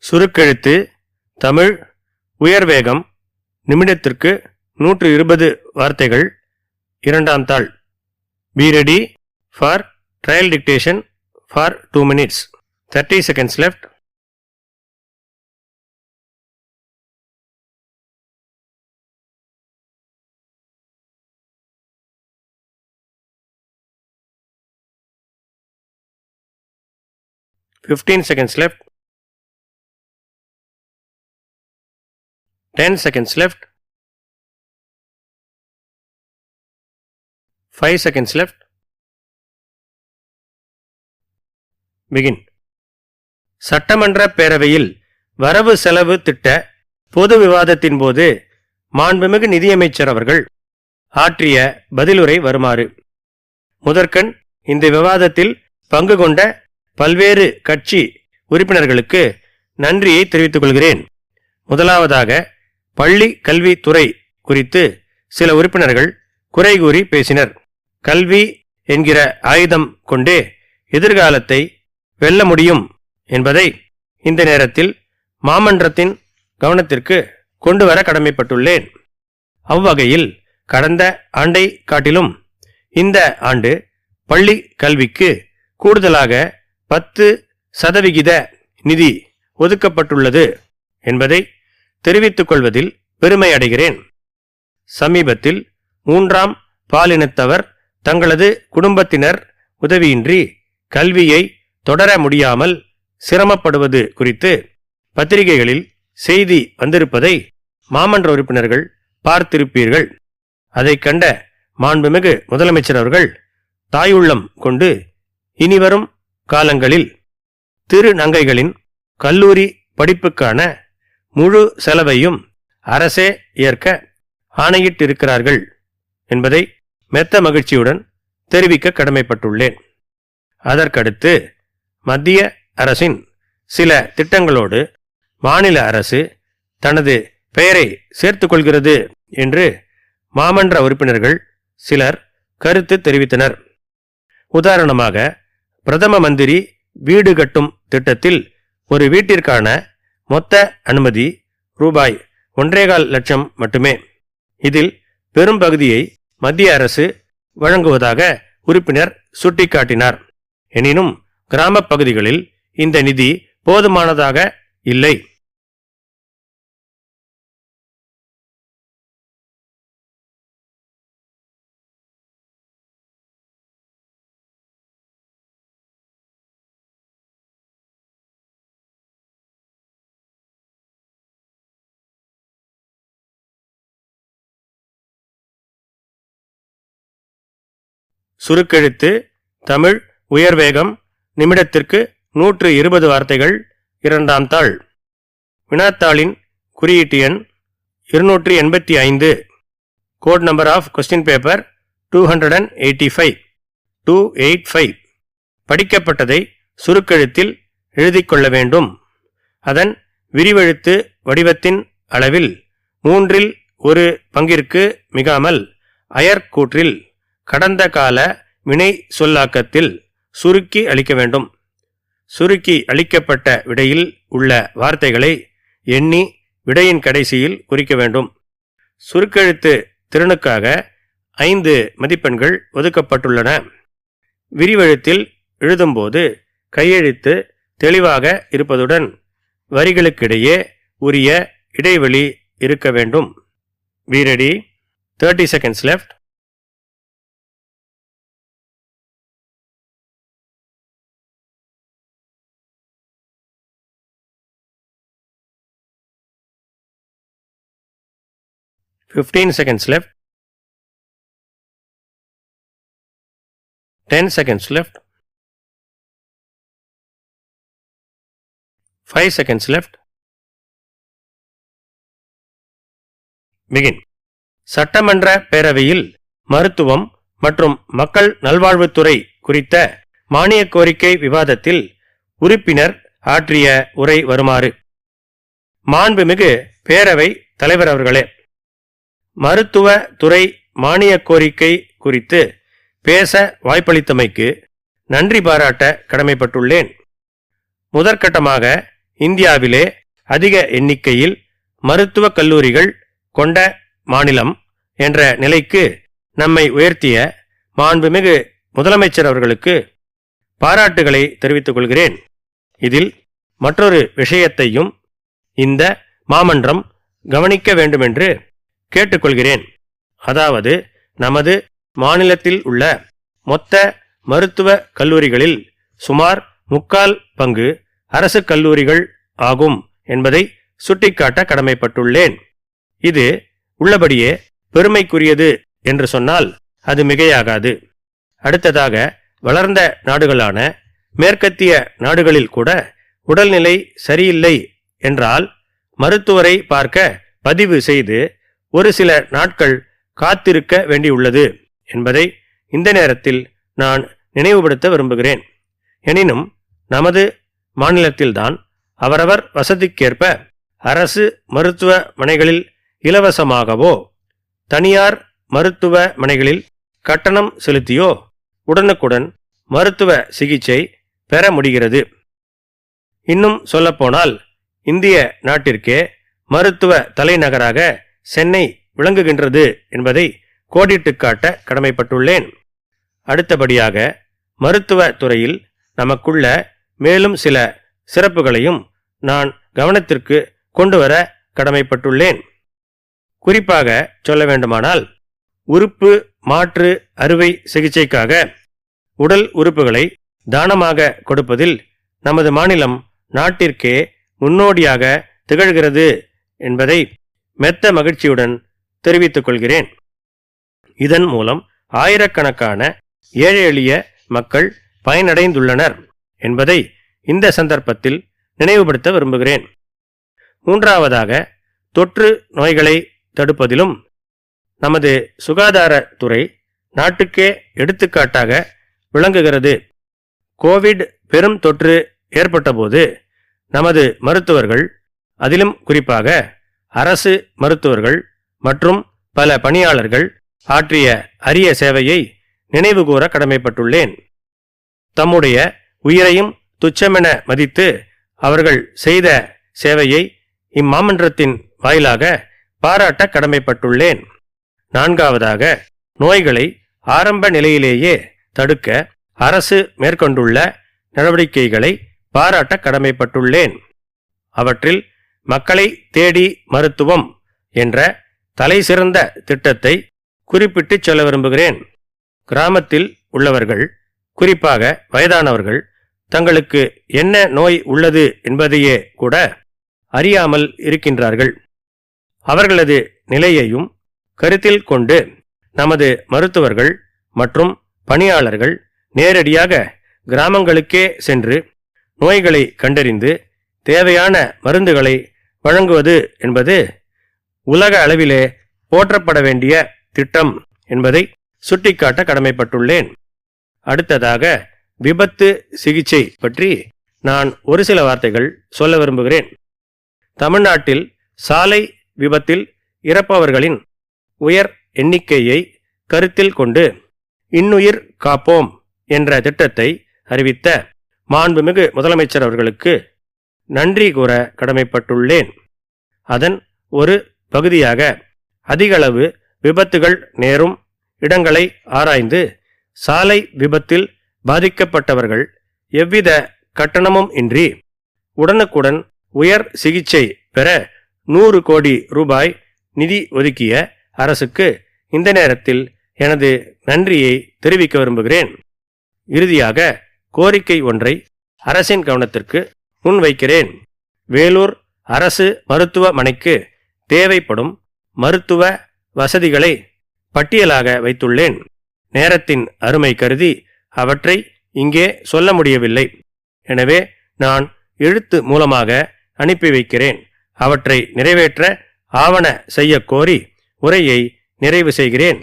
சுருக்கெழுத்து தமிழ் உயர்வேகம் நிமிடத்திற்கு 120 வார்த்தைகள். இரண்டாம் தாள். Be ready for trial dictation for 2 minutes. 30 seconds left. Fifteen seconds left. 10 seconds left. 5 seconds left. Begin. சட்டமன்ற பேரவையில் வரவு செலவு திட்ட பொது விவாதத்தின் போது மாண்புமிகு நிதியமைச்சர் அவர்கள் ஆற்றிய பதிலுரை வருமாறு. முதற்கண் இந்த விவாதத்தில் பங்கு கொண்ட பல்வேறு கட்சி உறுப்பினர்களுக்கு நன்றியை தெரிவித்துக் கொள்கிறேன். முதலாவதாக பள்ளி கல்வித்துறை குறித்து சில உறுப்பினர்கள் குறை கூறி பேசினர். கல்வி என்கிற ஆயுதம் கொண்டே எதிர்காலத்தை வெல்ல முடியும் என்பதை இந்த நேரத்தில் மாமன்றத்தின் கவனத்திற்கு கொண்டு வர கடமைப்பட்டுள்ளேன். அவ்வகையில் கடந்த ஆண்டை காட்டிலும் இந்த ஆண்டு பள்ளி கல்விக்கு கூடுதலாக 10% நிதி ஒதுக்கப்பட்டுள்ளது என்பதை தெரிவித்துக் கொள்வதில் பெருமை அடைகிறேன். சமீபத்தில் 3ஆம் பாலினத்தவர் தங்களது குடும்பத்தினர் உதவியின்றி கல்வியை தொடர முடியாமல் சிரமப்படுவது குறித்து பத்திரிகைகளில் செய்தி வந்திருப்பதை மாமன்ற உறுப்பினர்கள் பார்த்திருப்பீர்கள். அதை கண்ட மாண்புமிகு முதலமைச்சர் அவர்கள் தாயுள்ளம் கொண்டு இனிவரும் காலங்களில் திருநங்கைகளின் கல்லூரி படிப்புக்கான முழு செலவையும் அரசே ஏற்க ஆணையிட்டிருக்கிறார்கள் என்பதை மெத்த மகிழ்ச்சியுடன் தெரிவிக்க கடமைப்பட்டுள்ளேன். அதற்கடுத்து மத்திய அரசின் சில திட்டங்களோடு மாநில அரசு தனது பெயரை சேர்த்துக் கொள்கிறது என்று மாமன்ற உறுப்பினர்கள் சிலர் கருத்து தெரிவித்தனர். உதாரணமாக பிரதம மந்திரி வீடு கட்டும் திட்டத்தில் ஒரு வீட்டிற்கான மொத்த அனுமதி ரூபாய் 1.25 லட்சம் மட்டுமே. இதில் பெரும் பகுதியை மத்திய அரசு வழங்குவதாக உறுப்பினர் சுட்டிக்காட்டினார். எனினும் கிராம பகுதிகளில் இந்த நிதி போதுமானதாக இல்லை. சுருக்கெழுத்து தமிழ் உயர்வேகம் நிமிடத்திற்கு 120 வார்த்தைகள். இரண்டாம் தாள். வினாத்தாளின் குறியீட்டு எண் 285. Code number of question paper 285. படிக்கப்பட்டதை சுருக்கெழுத்தில் எழுதிக் கொள்ள வேண்டும். அதன் விரிவெழுத்து வடிவத்தின் அளவில் 1/3 பங்கிற்கு மிகாமல் அயற்கூற்றில் கடந்த கால வினை சொல்லாக்கத்தில் சுருக்கி அளிக்க வேண்டும். சுருக்கி அளிக்கப்பட்ட விடையில் உள்ள வார்த்தைகளை எண்ணி விடையின் கடைசியில் குறிக்க வேண்டும். சுருக்கெழுத்து திறனுக்காக 5 மதிப்பெண்கள் ஒதுக்கப்பட்டுள்ளன. விரிவெழுத்தில் எழுதும்போது கையெழுத்து தெளிவாக இருப்பதுடன் வரிகளுக்கிடையே உரிய இடைவெளி இருக்க வேண்டும். Be ready. 30 seconds left. Fifteen seconds left. 10 seconds left. 5 seconds left. Begin. சட்டமன்ற பேரவையில் மருத்துவம் மற்றும் மக்கள் நல்வாழ்வுத்துறை குறித்த மானிய கோரிக்கை விவாதத்தில் உறுப்பினர் ஆற்றிய உரை வருமாறு. மாண்புமிகு பேரவை தலைவர் அவர்களே, மருத்துவ துறை மானிய கோரிக்கை குறித்து பேச வாய்ப்பளித்தமைக்கு நன்றி பாராட்ட கடமைப்பட்டுள்ளேன். முதற்கட்டமாக இந்தியாவிலே அதிக எண்ணிக்கையில் மருத்துவக் கல்லூரிகள் கொண்ட மாநிலம் என்ற நிலைக்கு நம்மை உயர்த்திய மாண்புமிகு முதலமைச்சர் அவர்களுக்கு பாராட்டுகளை தெரிவித்துக் கொள்கிறேன். இதில் மற்றொரு விஷயத்தையும் இந்த மாமன்றம் கவனிக்க வேண்டுமென்று கேட்டுக்கொள்கிறேன். அதாவது, நமது மாநிலத்தில் உள்ள மொத்த மருத்துவ கல்லூரிகளில் சுமார் 3/4 பங்கு அரசு கல்லூரிகள் ஆகும் என்பதை சுட்டிக்காட்ட கடமைப்பட்டுள்ளேன். இது உள்ளபடியே பெருமைக்குரியது என்று சொன்னால் அது மிகையாகாது. அடுத்ததாக, வளர்ந்த நாடுகளான மேற்கத்திய நாடுகளில் கூட உடல்நிலை சரியில்லை என்றால் மருத்துவரை பார்க்க பதிவு செய்து ஒரு சில நாட்கள் காத்திருக்க வேண்டியுள்ளது என்பதை இந்த நேரத்தில் நான் நினைவுபடுத்த விரும்புகிறேன். எனினும் நமது மாநிலத்தில்தான் அவரவர் வசதிக்கேற்ப அரசு மருத்துவமனைகளில் இலவசமாகவோ தனியார் மருத்துவமனைகளில் கட்டணம் செலுத்தியோ உடனுக்குடன் மருத்துவ சிகிச்சை பெற முடிகிறது. இன்னும் சொல்லப்போனால் இந்திய நாட்டிற்கே மருத்துவ தலைநகராக சென்னை விளங்குகின்றது என்பதை கோடிட்டு காட்ட கடமைப்பட்டுள்ளேன். அடுத்தபடியாக, மருத்துவ துறையில் நமக்குள்ள மேலும் சில சிறப்புகளையும் நான் கவனத்திற்கு கொண்டுவர கடமைப்பட்டுள்ளேன். குறிப்பாக சொல்ல வேண்டுமானால், உறுப்பு மாற்று அறுவை சிகிச்சைக்காக உடல் உறுப்புகளை தானமாக கொடுப்பதில் நமது மாநிலம் நாட்டிற்கே முன்னோடியாக திகழ்கிறது என்பதை மெத்த மகிழ்ச்சியுடன் தெரிவித்துக் கொள்கிறேன். இதன் மூலம் ஆயிரக்கணக்கான ஏழை எளிய மக்கள் பயனடைந்துள்ளனர் என்பதை இந்த சந்தர்ப்பத்தில் நினைவுபடுத்த விரும்புகிறேன். மூன்றாவதாக, தொற்று நோய்களை தடுப்பதிலும் நமது சுகாதாரத்துறை நாட்டுக்கே எடுத்துக்காட்டாக விளங்குகிறது. கோவிட் பெரும் தொற்று ஏற்பட்டபோது நமது மருத்துவர்கள், அதிலும் குறிப்பாக அரசு மருத்துவர்கள் மற்றும் பல பணியாளர்கள் ஆற்றிய அரிய சேவையை நினைவுகூர கடமைப்பட்டுள்ளேன். தம்முடைய உயிரையும் துச்சமென மதித்து அவர்கள் செய்த சேவையை இம்மாமன்றத்தின் வாயிலாக பாராட்ட கடமைப்பட்டுள்ளேன். நான்காவதாக, நோய்களை ஆரம்ப நிலையிலேயே தடுக்க அரசு மேற்கொண்டுள்ள நடவடிக்கைகளை பாராட்ட கடமைப்பட்டுள்ளேன். அவற்றில் மக்களை தேடி மருத்துவம் என்ற தலைசிறந்த திட்டத்தை குறிப்பிட்டு சொல்ல விரும்புகிறேன். கிராமத்தில் உள்ளவர்கள், குறிப்பாக வயதானவர்கள், தங்களுக்கு என்ன நோய் உள்ளது என்பதையே கூட அறியாமல் இருக்கின்றார்கள். அவர்களது நிலையையும் கருத்தில் கொண்டு நமது மருத்துவர்கள் மற்றும் பணியாளர்கள் நேரடியாக கிராமங்களுக்கே சென்று நோய்களை கண்டறிந்து தேவையான மருந்துகளை வழங்குவது என்பது உலக அளவிலே போற்றப்பட வேண்டிய திட்டம் என்பதை சுட்டிக்காட்ட கடமைப்பட்டுள்ளேன். அடுத்ததாக, விபத்து சிகிச்சை பற்றி நான் ஒரு சில வார்த்தைகள் சொல்ல விரும்புகிறேன். தமிழ்நாட்டில் சாலை விபத்தில் இறப்பவர்களின் உயர் எண்ணிக்கையை கருத்தில் கொண்டு இன்னுயிர் காப்போம் என்ற திட்டத்தை அறிவித்த மாண்புமிகு முதலமைச்சர் அவர்களுக்கு நன்றி கூற கடமைப்பட்டுள்ளேன். அதன் ஒரு பகுதியாக அதிகளவு விபத்துகள் நேரும் இடங்களை ஆராய்ந்து சாலை விபத்தில் பாதிக்கப்பட்டவர்கள் எவ்வித கட்டணமும் இன்றி உடனுக்குடன் உயர் சிகிச்சை பெற 100 கோடி ரூபாய் நிதி ஒதுக்கிய அரசுக்கு இந்த நேரத்தில் எனது நன்றியை தெரிவிக்க விரும்புகிறேன். இறுதியாக, கோரிக்கை ஒன்றை அரசின் கவனத்திற்கு முன்வைக்கிறேன். வேலூர் அரசு மருத்துவமனைக்கு தேவைப்படும் மருத்துவ வசதிகளை பட்டியலாக வைத்துள்ளேன். நேரத்தின் அருமை கருதி அவற்றை இங்கே சொல்ல முடியவில்லை. எனவே நான் எழுத்து மூலமாக அனுப்பி வைக்கிறேன். அவற்றை நிறைவேற்ற ஆவண செய்ய கோரி உரையை நிறைவு செய்கிறேன்.